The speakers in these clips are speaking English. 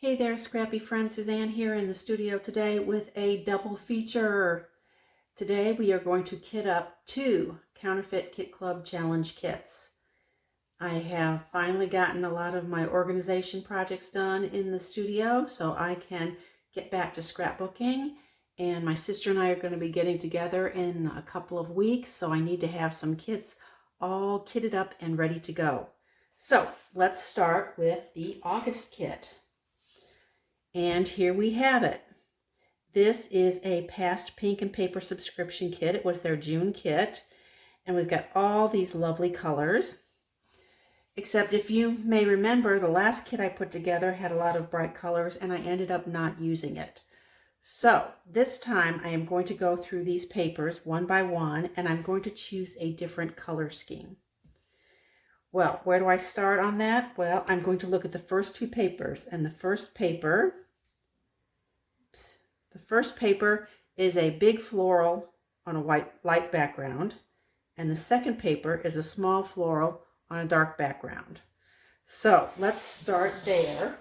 Hey there, scrappy friend. Suzanne here in the studio today with a double feature. Today we are going to kit up 2 Counterfeit Kit Club Challenge kits. I have finally gotten a lot of my organization projects done in the studio so I can get back to scrapbooking, and my sister and I are going to be getting together in a couple of weeks, so I need to have some kits all kitted up and ready to go. So let's start with the August kit. And here we have it. This is a past Pink and Paper subscription kit. It was their June kit. And we've got all these lovely colors. Except if you may remember, the last kit I put together had a lot of bright colors and I ended up not using it. So this time I am going to go through these papers one by one and I'm going to choose a different color scheme. Well, where do I start on that? Well, I'm going to look at the first 2 papers, and the first paper is a big floral on a white light background, and the second paper is a small floral on a dark background. So let's start there.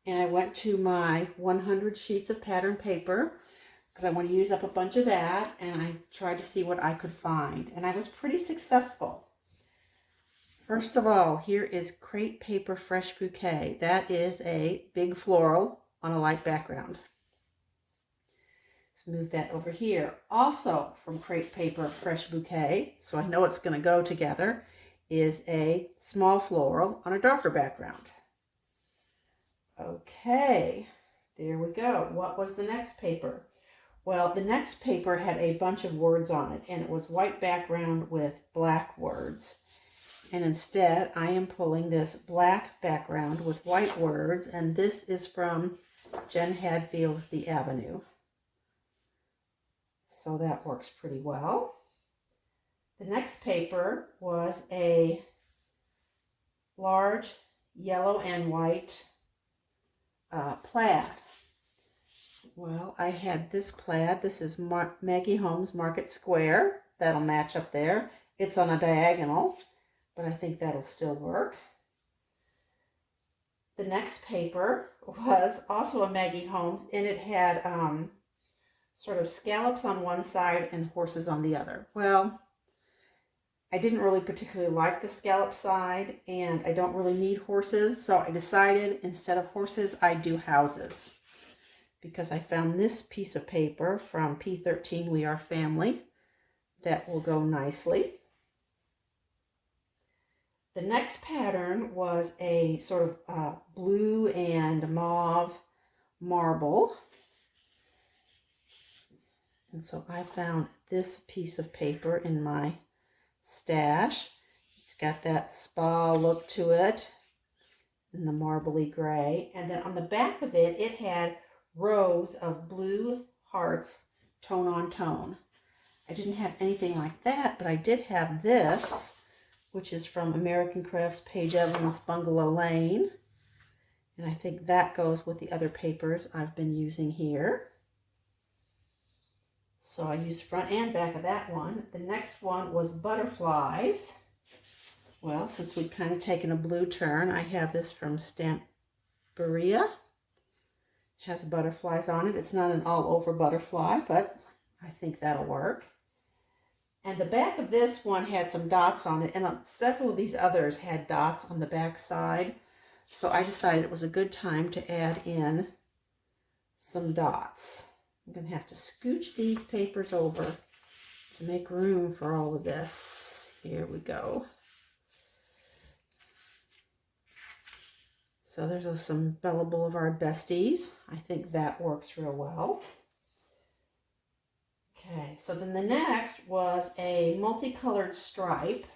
And I went to my 100 sheets of pattern paper because I want to use up a bunch of that, and I tried to see what I could find, and I was pretty successful. First of all, here is Crepe Paper Fresh Bouquet. That is a big floral on a light background. Let's move that over here. Also from Crepe Paper Fresh Bouquet, so I know it's going to go together, is a small floral on a darker background. Okay, there we go. What was the next paper? Well, the next paper had a bunch of words on it, and it was white background with black words. And instead, I am pulling this black background with white words, and this is from Jen Hadfield's The Avenue. So that works pretty well. The next paper was a large yellow and white plaid. Well, I had this plaid. This is Maggie Holmes Market Square. That'll match up there. It's on a diagonal, but I think that'll still work. The next paper was also a Maggie Holmes, and it had sort of scallops on one side and horses on the other. Well, I didn't really particularly like the scallop side, and I don't really need horses, so I decided instead of horses, I'd do houses, because I found this piece of paper from P13 We Are Family that will go nicely. The next pattern was a sort of blue and mauve marble. And so I found this piece of paper in my stash. It's got that spa look to it in the marbly gray. And then on the back of it, it had rows of blue hearts tone on tone. I didn't have anything like that, but I did have this, which is from American Crafts Paige Evans Bungalow Lane. And I think that goes with the other papers I've been using here. So I used front and back of that one. The next one was butterflies. Well, since we've kind of taken a blue turn, I have this from Stamperia. It has butterflies on it. It's not an all-over butterfly, but I think that'll work. And the back of this one had some dots on it, and several of these others had dots on the back side. So I decided it was a good time to add in some dots. I'm going to have to scooch these papers over to make room for all of this. Here we go. So there's some Bella Boulevard Besties. I think that works real well. Okay, so then the next was a multicolored stripe.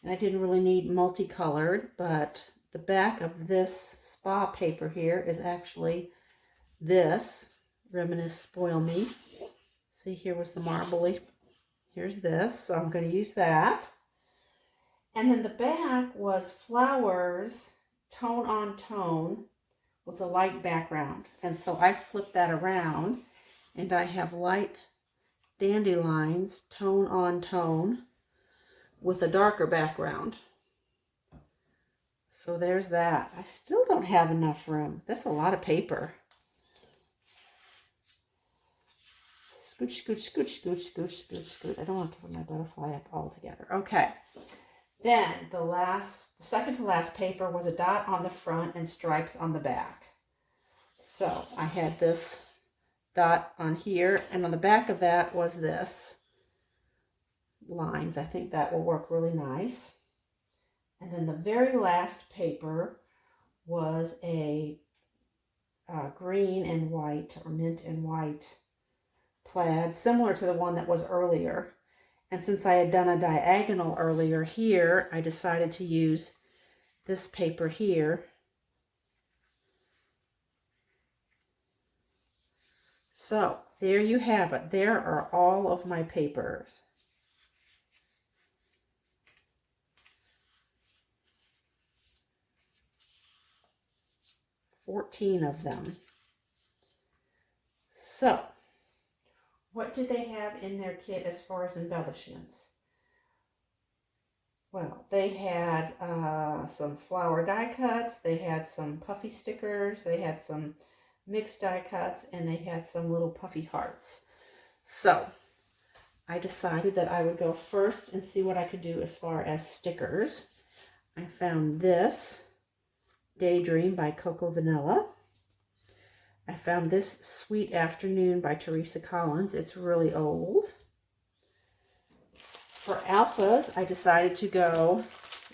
And I didn't really need multicolored, but the back of this spa paper here is actually this. Reminisce, Spoil Me. See, here was the marbly. Here's this, so I'm going to use that. And then the back was flowers, tone on tone, with a light background. And so I flipped that around, And I have light dandelions, tone on tone, with a darker background. So there's that. I still don't have enough room. That's a lot of paper. Scooch, scooch, scooch, scooch, scooch, scooch, scooch. I don't want to cover my butterfly up altogether. Okay. Then the second to last paper was a dot on the front and stripes on the back. So I had this dot on here, and on the back of that was this lines. I think that will work really nice. And then the very last paper was a green and white, or mint and white plaid, similar to the one that was earlier. And since I had done a diagonal earlier here, I decided to use this paper here. So there you have it. There are all of my papers. $14 of them. So, what did they have in their kit as far as embellishments? Well, they had some flower die cuts, they had some puffy stickers, they had some mixed die cuts, and they had some little puffy hearts. So, I decided that I would go first and see what I could do as far as stickers. I found this Daydream by Coco Vanilla. I found this Sweet Afternoon by Teresa Collins. It's really old. For alphas, I decided to go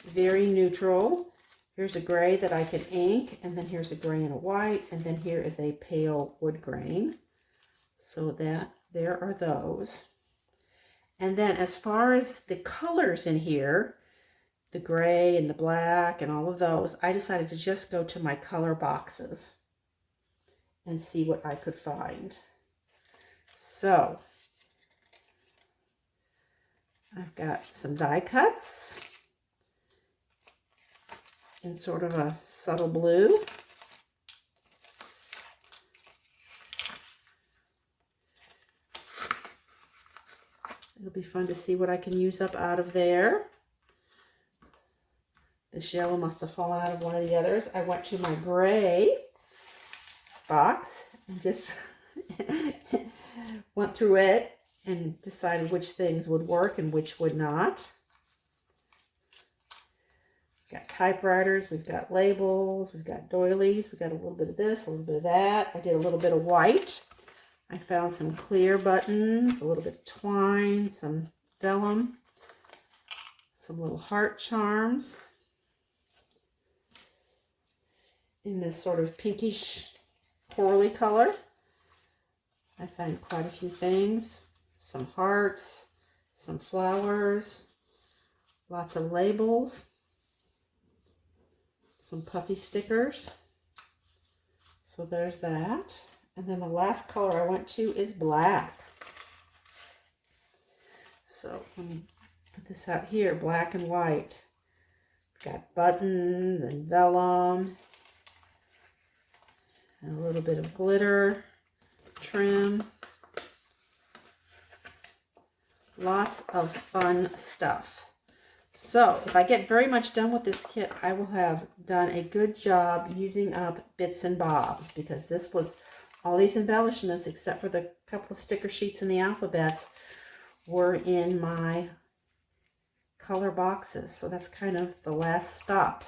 very neutral. Here's a gray that I can ink, and then here's a gray and a white, and then here is a pale wood grain. So that there are those. And then as far as the colors in here, the gray and the black and all of those, I decided to just go to my color boxes and see what I could find. So I've got some die cuts in sort of a subtle blue. It'll be fun to see what I can use up out of there. This yellow must have fallen out of one of the others. I went to my gray box and just went through it and decided which things would work and which would not. We've got typewriters, we've got labels, we've got doilies, we've got a little bit of this, a little bit of that. I did a little bit of white. I found some clear buttons, a little bit of twine, some vellum, some little heart charms in this sort of pinkish corally color. I found quite a few things, some hearts, some flowers, lots of labels, some puffy stickers. So there's that. And then the last color I went to is black. So let me put this out here, black and white. Got buttons and vellum and a little bit of glitter trim. Lots of fun stuff. So if I get very much done with this kit, I will have done a good job using up bits and bobs, because this was all these embellishments, except for the couple of sticker sheets and the alphabets, were in my color boxes. So that's kind of the last stop.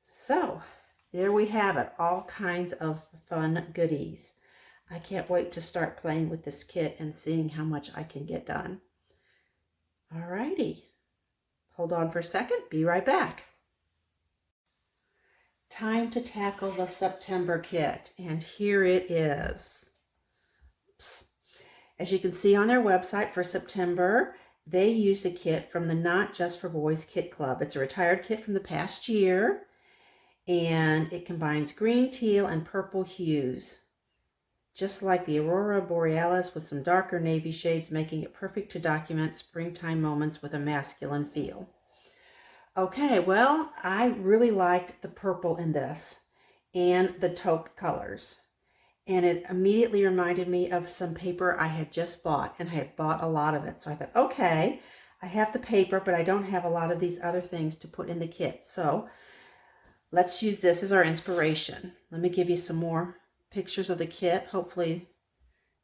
So there we have it, all kinds of fun goodies. I can't wait to start playing with this kit and seeing how much I can get done. Alrighty, hold on for a second, be right back. Time to tackle the September kit, and here it is. Oops. As you can see on their website for September, they used a kit from the Not Just for Boys Kit Club. It's a retired kit from the past year, and it combines green, teal, and purple hues, just like the Aurora Borealis, with some darker navy shades, making it perfect to document springtime moments with a masculine feel. Okay, well, I really liked the purple in this and the taupe colors. And it immediately reminded me of some paper I had just bought, and I had bought a lot of it. So I thought, okay, I have the paper, but I don't have a lot of these other things to put in the kit. So let's use this as our inspiration. Let me give you some more pictures of the kit. Hopefully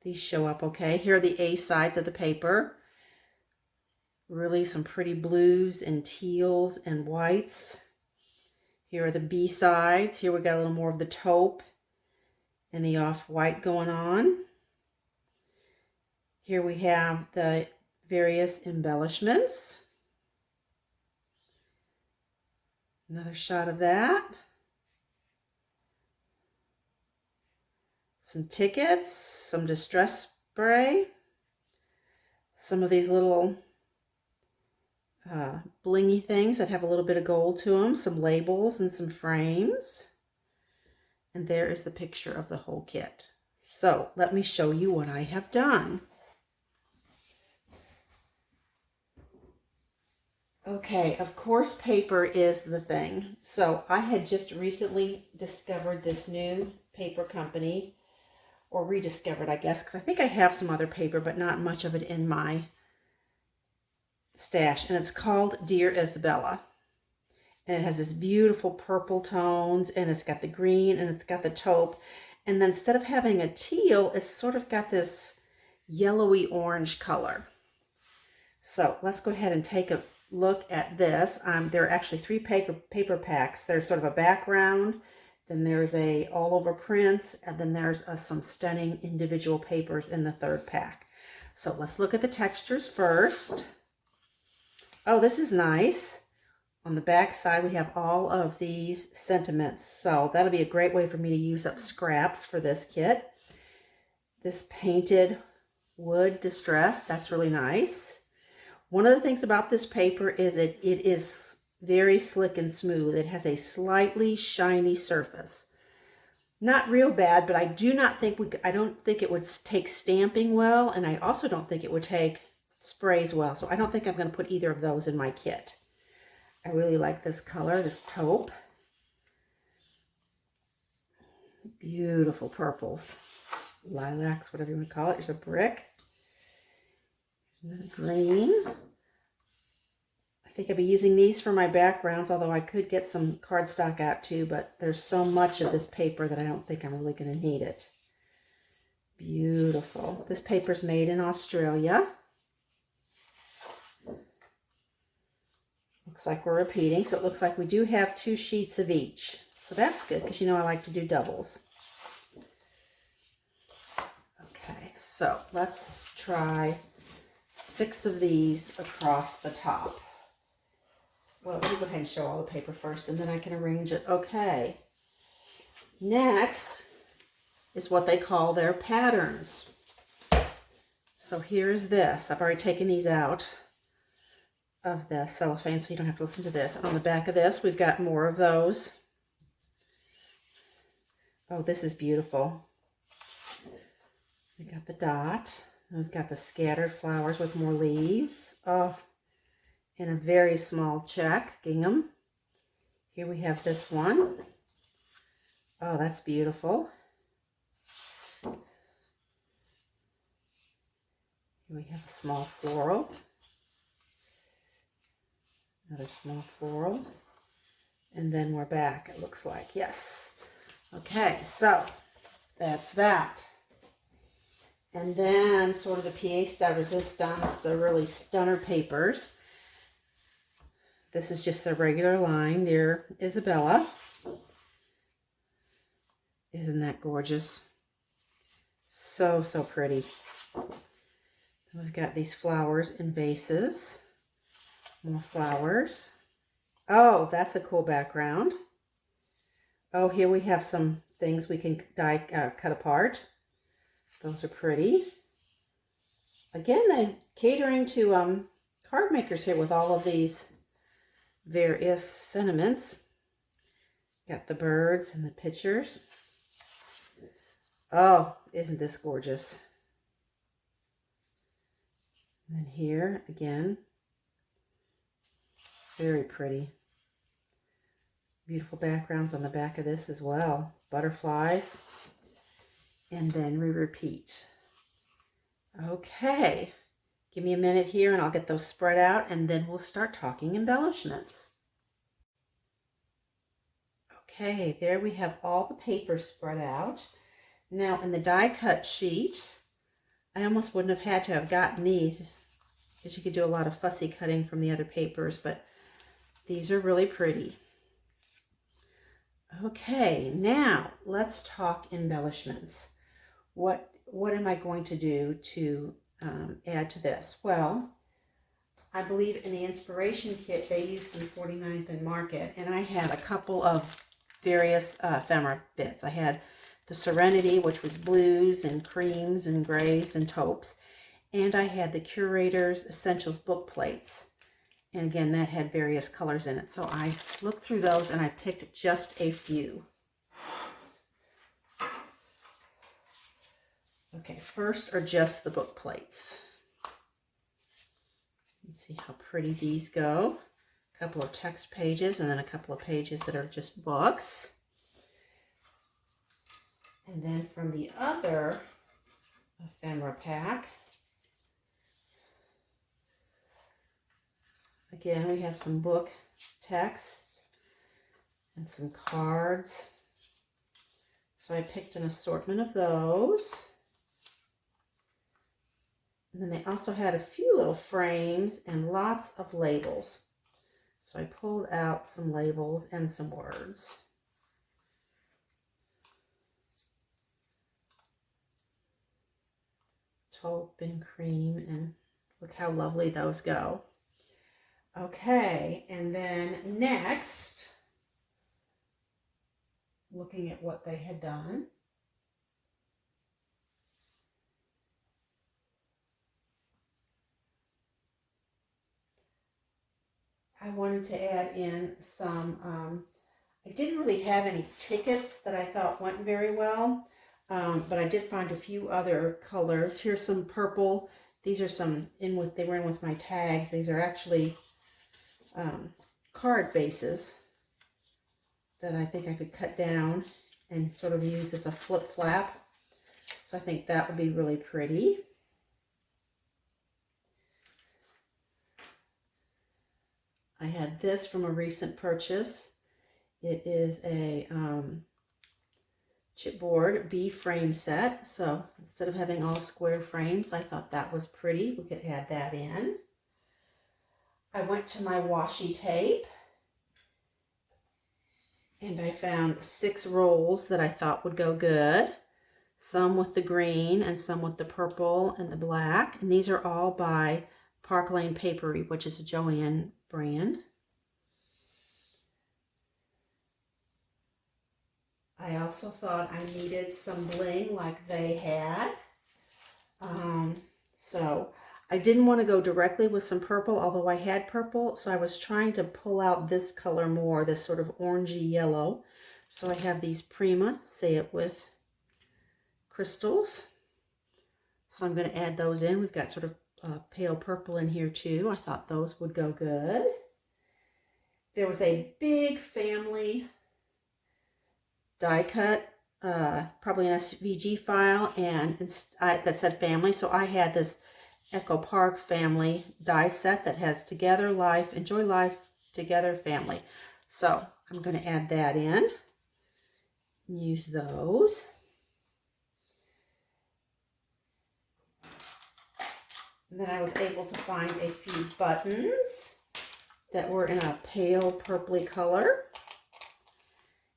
these show up okay. Here are the A sides of the paper. Really some pretty blues and teals and whites. Here are the B sides. Here we got a little more of the taupe and the off-white going on. Here we have the various embellishments. Another shot of that. Some tickets, some distress spray, some of these little blingy things that have a little bit of gold to them, some labels and some frames. And there is the picture of the whole kit. So let me show you what I have done. Okay, of course paper is the thing. So I had just recently discovered this new paper company, or rediscovered, I guess, because I think I have some other paper, but not much of it in my stash. And it's called Dear Isabella. And it has this beautiful purple tones, and it's got the green, and it's got the taupe. And then instead of having a teal, it's sort of got this yellowy orange color. So let's go ahead and take a look at this. There are actually 3 paper packs. There's sort of a background, then there's a all over prints, and then there's some stunning individual papers in the 3rd pack. So let's look at the textures first. Oh, this is nice. On the back side, we have all of these sentiments. So that'll be a great way for me to use up scraps for this kit. This painted wood distress, that's really nice. One of the things about this paper is it is very slick and smooth. It has a slightly shiny surface. Not real bad, but I don't think it would take stamping well, and I also don't think it would take sprays well. So I don't think I'm going to put either of those in my kit. I really like this color, this taupe. Beautiful purples. Lilacs, whatever you want to call it. There's a brick. There's another green. I think I'll be using these for my backgrounds, although I could get some cardstock out too, but there's so much of this paper that I don't think I'm really going to need it. Beautiful. This paper's made in Australia. Looks like we're repeating, so it looks like we do have 2 sheets of each. So that's good, because you know I like to do doubles. Okay, so let's try 6 of these across the top. Well, let me go ahead and show all the paper first, and then I can arrange it. Okay. Next is what they call their patterns. So here's this. I've already taken these out of the cellophane, so you don't have to listen to this. On the back of this, we've got more of those. Oh, this is beautiful. We got the dot. We've got the scattered flowers with more leaves. Oh, and a very small check, gingham. Here we have this one. Oh, that's beautiful. Here we have a small floral. Another small floral. And then we're back, it looks like. Yes. Okay, so that's that. And then sort of the pièce de resistance, the really stunner papers. This is just a regular line, Dear Isabella. Isn't that gorgeous? So, so pretty. We've got these flowers in vases. More flowers. Oh, that's a cool background. Oh, here we have some things we can cut apart. Those are pretty. Again, they're catering to card makers here with all of these various sentiments. Got the birds and the pictures. Oh, isn't this gorgeous? And then here again, very pretty. Beautiful backgrounds on the back of this as well. Butterflies. and then we repeat. Okay, give me a minute here and I'll get those spread out, and then we'll start talking embellishments. Okay, there we have all the paper spread out. Now in the die cut sheet, I almost wouldn't have had to have gotten these, because you could do a lot of fussy cutting from the other papers, but these are really pretty. Okay, now let's talk embellishments. What am I going to do to add to this? Well, I believe in the inspiration kit they used some 49th and Market, and I had a couple of various ephemera bits. I had the Serenity, which was blues and creams and grays and taupes, and I had the Curator's Essentials book plates. And again, that had various colors in it. So I looked through those and I picked just a few. Okay, first are just the book plates. Let's see how pretty these go. A couple of text pages and then a couple of pages that are just books. And then from the other ephemera pack, again, we have some book texts and some cards. So I picked an assortment of those. And then they also had a few little frames and lots of labels. So I pulled out some labels and some words. Taupe and cream, and look how lovely those go. Okay, and then next, looking at what they had done, I wanted to add in some, I didn't really have any tickets that I thought went very well, but I did find a few other colors. Here's some purple. These are some they were in with my tags. These are actually card bases that I think I could cut down and sort of use as a flip flap. So I think that would be really pretty. I had this from a recent purchase. It is a chipboard B frame set. So instead of having all square frames, I thought that was pretty. We could add that in. I went to my washi tape and I found 6 rolls that I thought would go good. Some with the green and some with the purple and the black. And these are all by Park Lane Papery, which is a Joanne brand. I also thought I needed some bling like they had. So I didn't want to go directly with some purple, although I had purple. So I was trying to pull out this color more, this sort of orangey yellow. So I have these Prima Say It With crystals. So I'm going to add those in. We've got sort of pale purple in here too. I thought those would go good. There was a big family die cut, probably an SVG file, and that said family. So I had this Echo Park family die set that has Together Life, Enjoy Life Together Family. So I'm going to add that in. Use those. And then I was able to find a few buttons that were in a pale purpley color.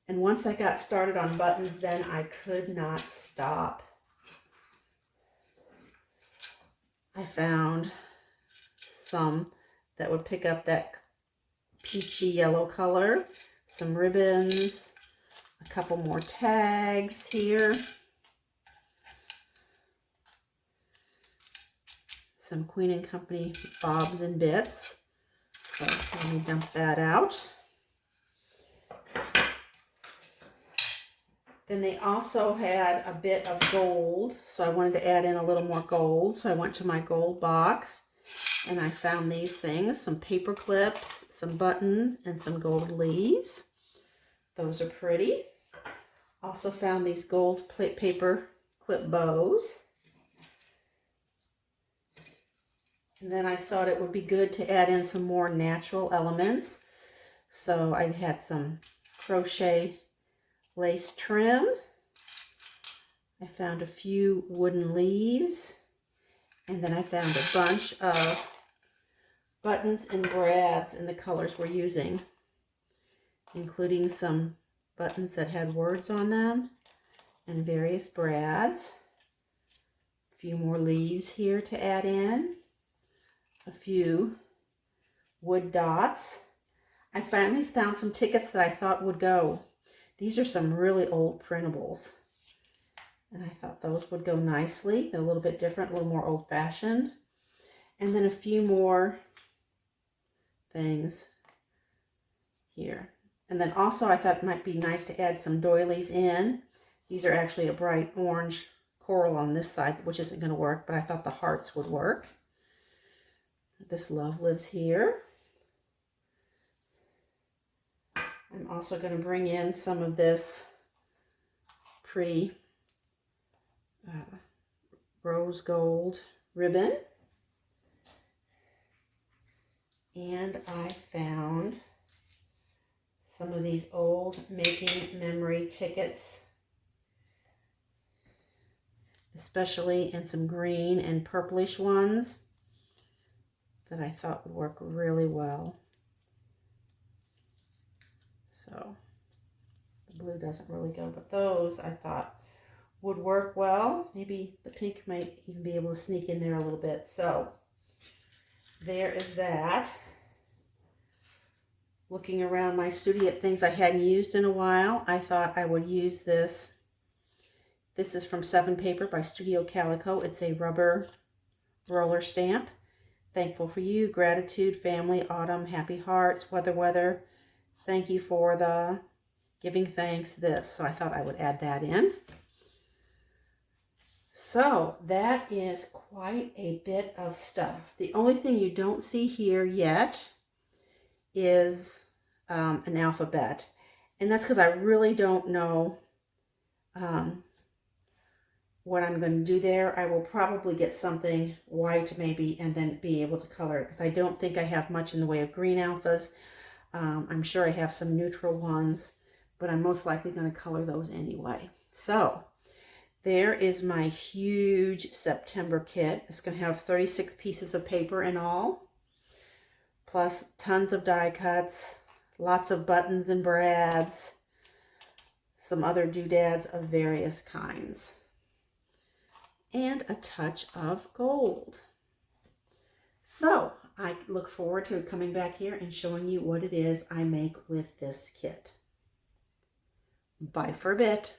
And once I got started on buttons, then I could not stop. I found some that would pick up that peachy yellow color, some ribbons, a couple more tags here, some Queen and Company bobs and bits. So let me dump that out. Then they also had a bit of gold, so I wanted to add in a little more gold. So I went to my gold box and I found these things, some paper clips, some buttons, and some gold leaves. Those are pretty. Also found these gold clip bows. And then I thought it would be good to add in some more natural elements. So I had some crochet lace trim. I found a few wooden leaves. And then I found a bunch of buttons and brads in the colors we're using, including some buttons that had words on them and various brads. A few more leaves here to add in. A few wood dots. I finally found some tickets that I thought would go. These are some really old printables. And I thought those would go nicely. They're a little bit different, a little more old-fashioned. And then a few more things here. And then also I thought it might be nice to add some doilies in. These are actually a bright orange coral on this side, which isn't going to work, but I thought the hearts would work. This love lives here. I'm also going to bring in some of this pretty rose gold ribbon. And I found some of these old making memory tickets, especially in some green and purplish ones that I thought would work really well. So the blue doesn't really go, but those I thought would work well. Maybe the pink might even be able to sneak in there a little bit. So there is that. Looking around my studio at things I hadn't used in a while, I thought I would use this. This is from 7 Paper by Studio Calico. It's a rubber roller stamp. Thankful for you, gratitude, family, autumn, happy hearts, weather. Thank you for the giving thanks, this. So I thought I would add that in. So that is quite a bit of stuff. The only thing you don't see here yet is an alphabet. And that's because I really don't know what I'm going to do there. I will probably get something white maybe and then be able to color it, because I don't think I have much in the way of green alphas. I'm sure I have some neutral ones, but I'm most likely going to color those anyway. So there is my huge September kit. It's going to have 36 pieces of paper in all, plus tons of die cuts, lots of buttons and brads, some other doodads of various kinds, and a touch of gold. So I look forward to coming back here and showing you what it is I make with this kit. Bye for a bit.